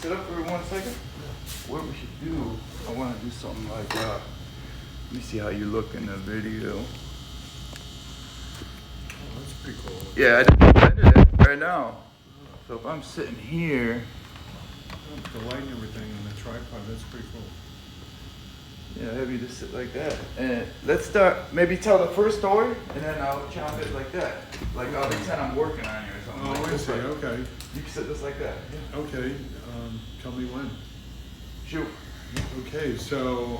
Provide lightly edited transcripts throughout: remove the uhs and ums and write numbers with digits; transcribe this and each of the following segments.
sit up for 1 second? What we should do, I want to do something like, let me see how you look in the video. Oh, that's pretty cool. Yeah, I did it right now. So if I'm sitting here. The light and everything on the tripod, that's pretty cool. Yeah, have you just sit like that. And let's start, maybe tell the first story, and then I'll chop it like that. Like I'll pretend I'm working on you or something. Oh, like I see, okay. You can sit just like that. Yeah. Okay, tell me when. Shoot. Okay, so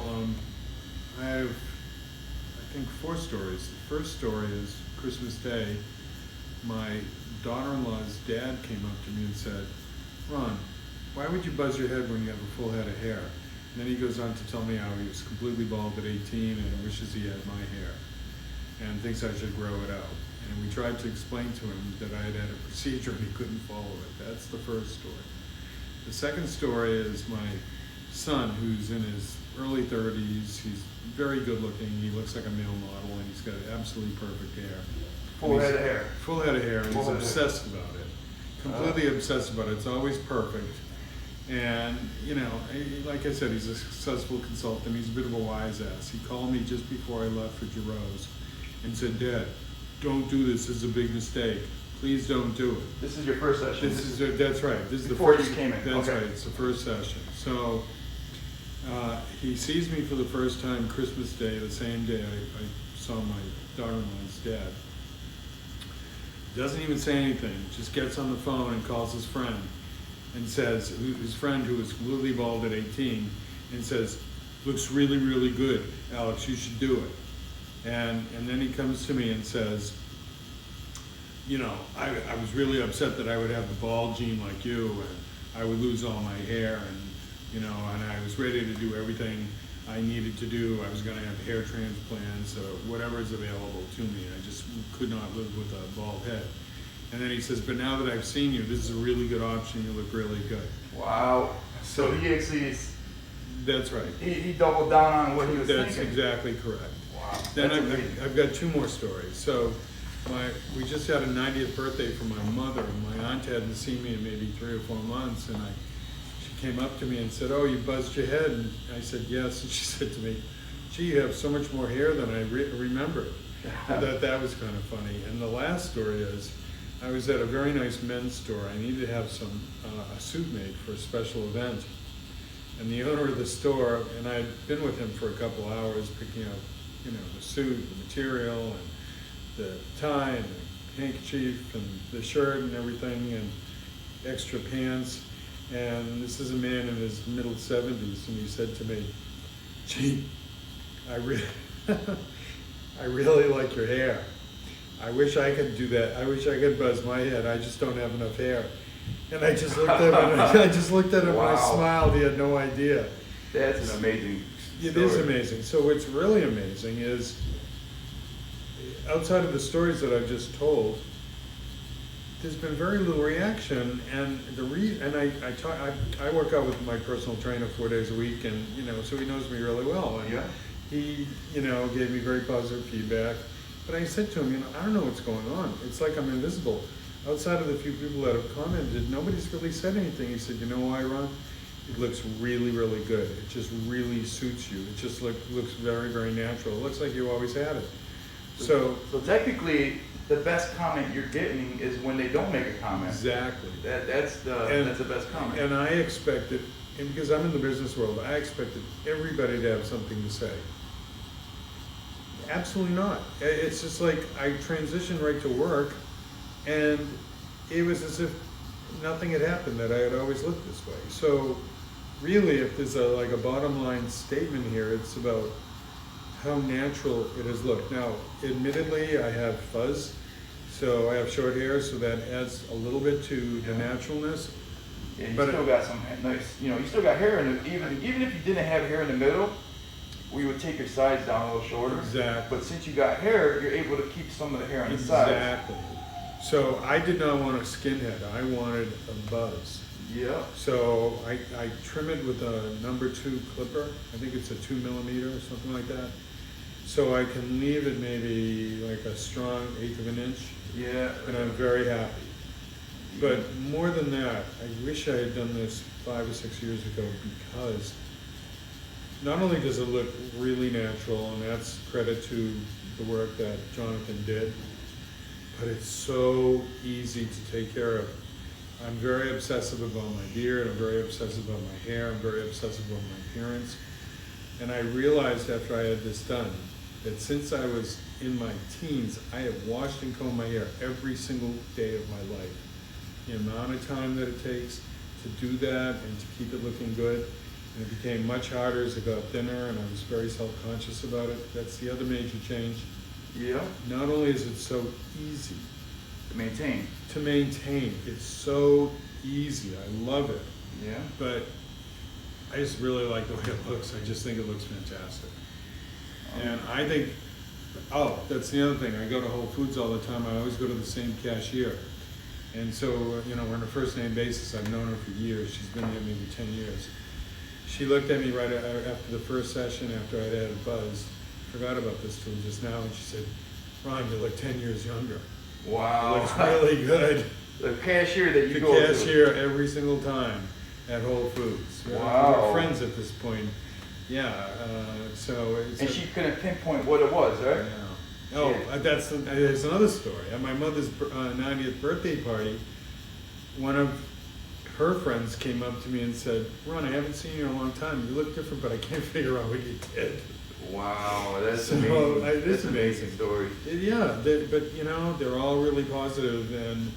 I have, I think, 4 stories. The first story is Christmas Day. My daughter-in-law's dad came up to me and said, Ron, why would you buzz your head when you have a full head of hair? And then he goes on to tell me how he was completely bald at 18 and wishes he had my hair and thinks I should grow it out. And we tried to explain to him that I had had a procedure and he couldn't follow it. That's the first story. The second story is my son, who's in his early 30s. He's very good looking. He looks like a male model and he's got absolutely perfect hair. Full head of hair. Full head of hair, and he's obsessed about it. Completely obsessed about it. It's always perfect. And, you know, like I said, he's a successful consultant. He's a bit of a wise ass. He called me just before I left for Gerow's and said, Dad, don't do this. This is a big mistake. Please don't do it. This is your first session? That's right. This is before the first, you came in? That's right. It's the first session. So he sees me for the first time Christmas Day, the same day I saw my daughter-in-law's dad. Doesn't even say anything, just gets on the phone and calls his friend and says, his friend who was completely bald at 18, and says, looks really, really good, Alex, you should do it. And then he comes to me and says, you know, I was really upset that I would have the bald gene like you, and I would lose all my hair, and, you know, and I was ready to do everything I needed to do. I was going to have hair transplants or whatever is available to me. I just could not live with a bald head. And then he says, but now that I've seen you, this is a really good option. You look really good. Wow. So he actually is... That's right. He doubled down on what he was thinking. That's exactly correct. Wow. Then I've got 2 more stories. So we just had a 90th birthday for my mother. My aunt hadn't seen me in maybe 3 or 4 months, and she came up to me and said, oh, you buzzed your head? And I said, yes. And she said to me, gee, you have so much more hair than I remembered. I thought that was kind of funny. And the last story is, I was at a very nice men's store. I needed to have a suit made for a special event. And the owner of the store, and I'd been with him for a couple hours picking up, you know, the suit, the material, and the tie, and the handkerchief, and the shirt, and everything, and extra pants. And this is a man in his middle 70s, and he said to me, gee, I really like your hair. I wish I could do that. I wish I could buzz my head. I just don't have enough hair. And I just looked at him, and Wow. I smiled. He had no idea. That's an amazing story. It is amazing. So what's really amazing is, outside of the stories that I've just told, there's been very little reaction, and I work out with my personal trainer 4 days a week, and you know, so he knows me really well. And yeah. He, you know, gave me very positive feedback. But I said to him, you know, I don't know what's going on. It's like I'm invisible. Outside of the few people that have commented, nobody's really said anything. He said, you know why, Ron? It looks really, really good. It just really suits you. It just looks very, very natural. It looks like you always had it. So technically, the best comment you're getting is when they don't make a comment. Exactly. That's the best comment. And I expected, and because I'm in the business world, I expected everybody to have something to say. Absolutely not. It's just like I transitioned right to work, and it was as if nothing had happened, that I had always looked this way. So really, if there's a bottom line statement here, it's about how natural it has looked. Now, admittedly, I have fuzz, so I have short hair, so that adds a little bit to the naturalness. Yeah, you still got some nice, you know, you still got hair in the, even if you didn't have hair in the middle, we would take your sides down a little shorter. Exactly. But since you got hair, you're able to keep some of the hair on the sides. Exactly. So I did not want a skinhead. I wanted a buzz. Yeah. So I trim it with a number 2 clipper. I think it's a 2 millimeter or something like that. So I can leave it maybe like a strong 1/8 of an inch. Yeah. And I'm very happy. But more than that, I wish I had done this 5 or 6 years ago, because not only does it look really natural, and that's credit to the work that Jonathan did, but it's so easy to take care of. I'm very obsessive about my beard, I'm very obsessive about my hair, I'm very obsessive about my appearance. And I realized after I had this done that since I was in my teens, I have washed and combed my hair every single day of my life. The amount of time that it takes to do that and to keep it looking good. And it became much harder as I got thinner, and I was very self-conscious about it. That's the other major change. Yeah. Not only is it so easy To maintain. to maintain, it's so easy, I love it, Yeah. but I just really like the way it looks. I just think it looks fantastic. And I think, oh, that's the other thing, I go to Whole Foods all the time, I always go to the same cashier. And so, we're on a first name basis, I've known her for years, she's been there maybe 10 years. She looked at me right after the first session, after I'd had a buzz, forgot about this till just now, and she said, "Ron, you look 10 years younger." Wow. It looks really good. The cashier that you The go to. cashier every single time at Whole Foods. Wow. We're friends at this point. Yeah, so it's... And she couldn't pinpoint what it was, right? Yeah. Oh, there's another story. At my mother's 90th birthday party, one of her friends came up to me and said, "Ron, I haven't seen you in a long time. You look different, but I can't figure out what you did." Wow, that's So, amazing. it is That's an amazing. story. Yeah, but they're all really positive, and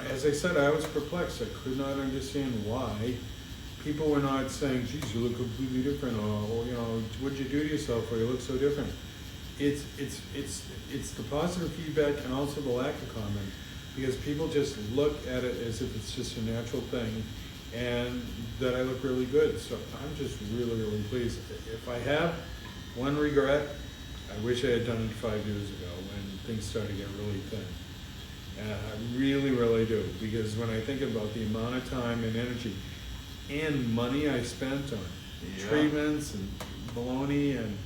as I said, I was perplexed. I could not understand why people were not saying, "Geez, you look completely different," or "What'd you do to yourself? Or you look so different." It's the positive feedback and also the lack of comment, because people just look at it as if it's just a natural thing, and that I look really good. So I'm just really, really pleased. If I have one regret, I wish I had done it 5 years ago when things started to get really thin. I really, really do, because when I think about the amount of time and energy and money I spent on treatments and baloney, and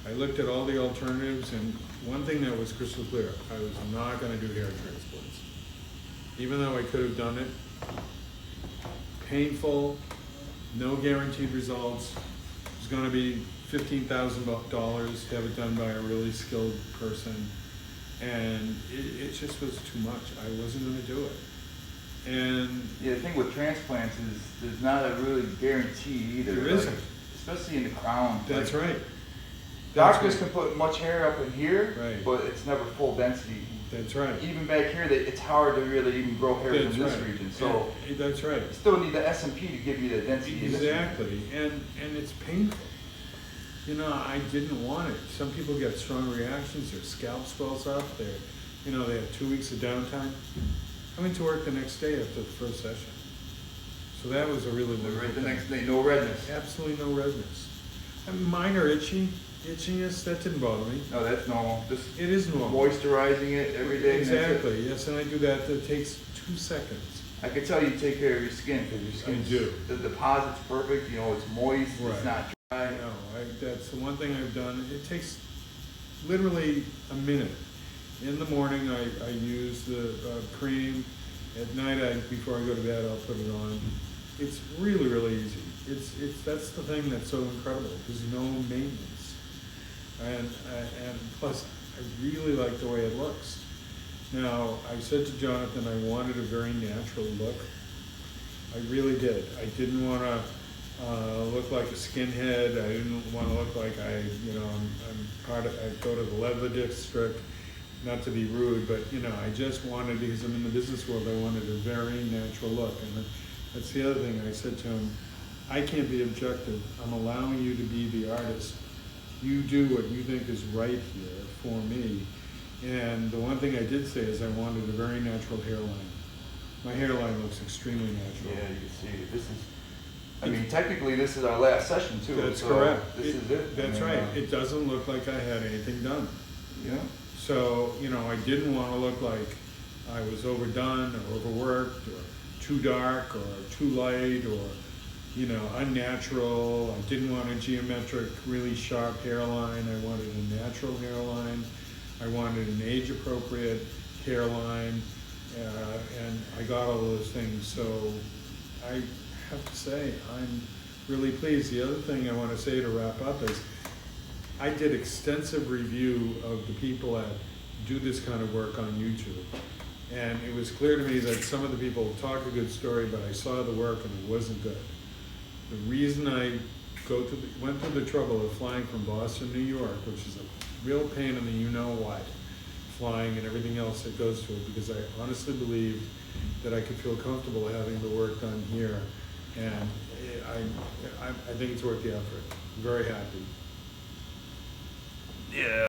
I looked at all the alternatives, and one thing that was crystal clear, I was not going to do hair transplants. Even though I could have done it, painful, no guaranteed results. It was going to be $15,000 to have it done by a really skilled person, and it just was too much. I wasn't going to do it. And yeah, the thing with transplants is there's not a really guarantee either. There isn't. Especially in the crown. That's right. Doctors can put much hair up in here, right, but it's never full density. That's right. Even back here, it's hard to really even grow hair That's in this right. region. So that's right. you still need the SMP to give you the density. Exactly, and it's painful. I didn't want it. Some people get strong reactions. Their scalp swells up. They have 2 weeks of downtime. I went to work the next day after the first session. So that was a really wonderful Right the thing. next day, no redness. Absolutely no redness. Minor itchiness, that didn't bother me. No, that's normal. Just It is normal. moisturizing it every day. Exactly, yes, and I do that. It takes 2 seconds. I can tell you take care of your skin because your skin. I do. The deposit's perfect. It's moist. Right. It's not dry. That's the one thing I've done. It takes literally a minute. In the morning, I use the cream. At night, before I go to bed, I'll put it on. It's really, really easy. That's the thing that's so incredible. There's no maintenance, and plus, I really like the way it looks. Now, I said to Jonathan, I wanted a very natural look. I really did. I didn't want to look like a skinhead. I didn't want to look like I go to the leather district. Not to be rude, but I just wanted, because I'm in the business world, I wanted a very natural look. And that's the other thing I said to him. I can't be objective. I'm allowing you to be the artist. You do what you think is right here for me. And the one thing I did say is I wanted a very natural hairline. My hairline looks extremely natural. Yeah, you can see it. Technically this is our last session too. That's so correct. This is it. That's right. It doesn't look like I had anything done. Yeah. So, I didn't want to look like I was overdone or overworked or too dark or too light or, unnatural. I didn't want a geometric, really sharp hairline. I wanted a natural hairline. I wanted an age-appropriate hairline. and I got all those things. So I have to say, I'm really pleased. The other thing I want to say to wrap up is I did extensive review of the people that do this kind of work on YouTube. And it was clear to me that some of the people talk a good story, but I saw the work and it wasn't good. The reason I went through the trouble of flying from Boston, New York, which is a real pain in the you-know-what, flying and everything else that goes to it, because I honestly believed that I could feel comfortable having the work done here. And I think it's worth the effort. I'm very happy. Yeah.